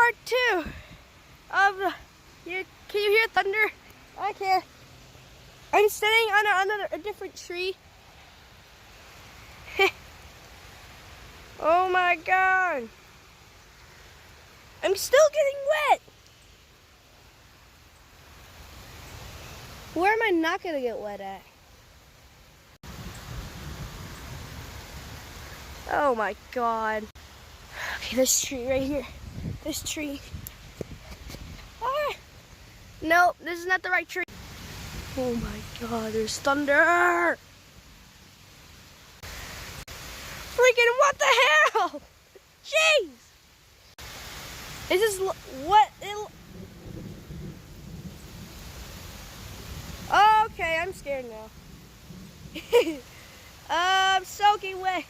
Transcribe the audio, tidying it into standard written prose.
part 2 of the. Can you hear thunder? I can. I'm sitting on a different tree. Oh my god! I'm still getting wet. Where am I not gonna get wet at? Oh my god. Okay, this tree right here. This tree. Ah! Nope, this is not the right tree. Oh my god, there's thunder! Freaking what the hell? Jeez! Is this what? Okay, I'm scared now. I'm soaking wet.